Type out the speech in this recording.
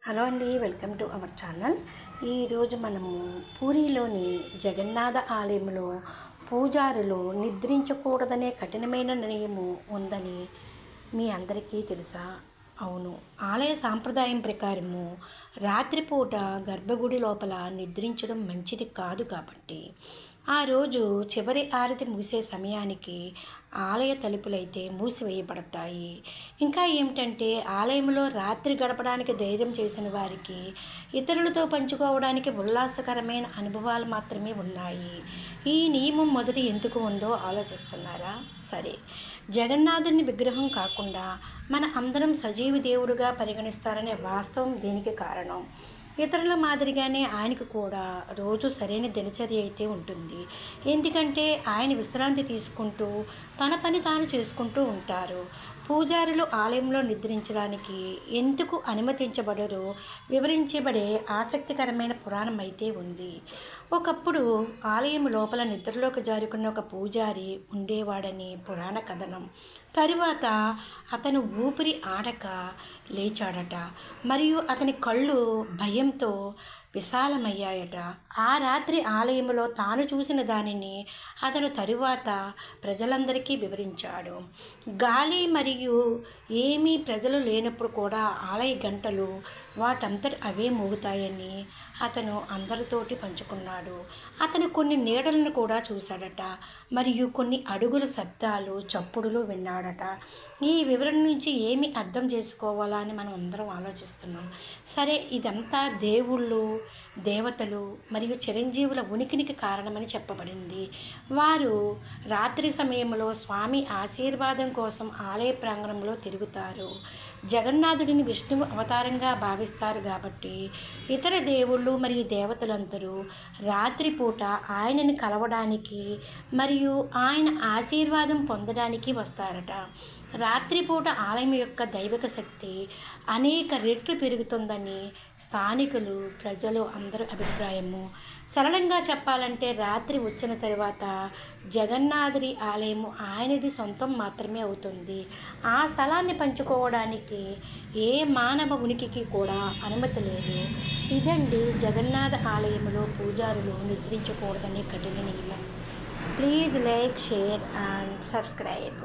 Hello అండి, welcome to our channel. ఈరోజు మనము పూరిలోని జగన్నాథ ఆలయంలో పూజారులు నిద్రించకూడదనే కఠినమైన నియమం ఉందని మీ అందరికీ తెలుసా? అవును, ఆలయ సాంప్రదాయం ప్రకారము రాత్రిపూట గర్భగుడి లోపల నిద్రించడం మంచిది కాదు. కాబట్టి ఆ రోజు చివరి ఆరతి ముగిసే సమయానికి ఆలయ తలుపులైతే మూసివేయబడతాయి. ఇంకా ఏమిటంటే, ఆలయంలో రాత్రి గడపడానికి ధైర్యం చేసిన వారికి ఇతరులతో పంచుకోవడానికి ఉల్లాసకరమైన అనుభవాలు మాత్రమే ఉన్నాయి. ఈ నియమం మొదటి ఎందుకు ఉందో ఆలోచిస్తున్నారా? సరే, జగన్నాథుని విగ్రహం కాకుండా మన అందరం సజీవ దేవుడుగా పరిగణిస్తారనే వాస్తవం దీనికి కారణం. ఇతరుల మాదిరిగానే ఆయనకు కూడా రోజు సరైన దినచర్య అయితే ఉంటుంది. ఎందుకంటే ఆయన విశ్రాంతి తీసుకుంటూ తన పని తాను చేసుకుంటూ ఉంటారు. పూజారులు ఆలయంలో నిద్రించడానికి ఎందుకు అనుమతించబడరో వివరించబడే ఆసక్తికరమైన పురాణం అయితే ఉంది. ఒకప్పుడు ఆలయం లోపల నిద్రలోకి జారుకున్న ఒక పూజారి ఉండేవాడని పురాణ కథనం. తరువాత అతను ఊపిరి ఆడక లేచాడట, మరియు అతని కళ్ళు భయంతో విశాలమయ్యాయట. ఆ రాత్రి ఆలయంలో తాను చూసిన దానిని అతను తరువాత ప్రజలందరికీ వివరించాడు. గాలి మరియు ఏమీ ప్రజలు లేనప్పుడు కూడా ఆలయ గంటలు వాటంతట అవే మోగుతాయని అతను అందరితోటి పంచుకున్నాడు. అతను కొన్ని నీడలను కూడా చూశాడట, మరియు కొన్ని అడుగుల శబ్దాలు, చప్పుడులు విన్నాడట. ఈ వివరణ నుంచి ఏమి అర్థం చేసుకోవాలా అని మనం అందరం ఆలోచిస్తున్నాం. సరే, ఇదంతా దేవుళ్ళు, దేవతలు మరియు చిరంజీవుల ఉనికినికి కారణమని చెప్పబడింది. వారు రాత్రి సమయంలో స్వామి ఆశీర్వాదం కోసం ఆలయ ప్రాంగణంలో తిరుగుతారు. జగన్నాథుడిని విష్ణువు అవతారంగా భావిస్తారు కాబట్టి ఇతర దేవుళ్ళు మరియు దేవతలందరూ రాత్రిపూట ఆయనని కలవడానికి మరియు ఆయన ఆశీర్వాదం పొందడానికి వస్తారట. రాత్రిపూట ఆలయం యొక్క దైవిక శక్తి అనేక రెట్లు పెరుగుతుందని స్థానికులు, ప్రజలు అందరూ అభిప్రాయము. సరళంగా చెప్పాలంటే, రాత్రి వచ్చిన తర్వాత జగన్నాథుడి ఆలయము ఆయనది సొంతం మాత్రమే అవుతుంది. ఆ స్థలాన్ని పంచుకోవడానికి ఏ మానవ ఉనికికి కూడా అనుమతి లేదు. ఇదండి జగన్నాథ ఆలయంలో పూజారులు నిద్రించకూడదనే కఠిన నియమం. Please like, share and subscribe.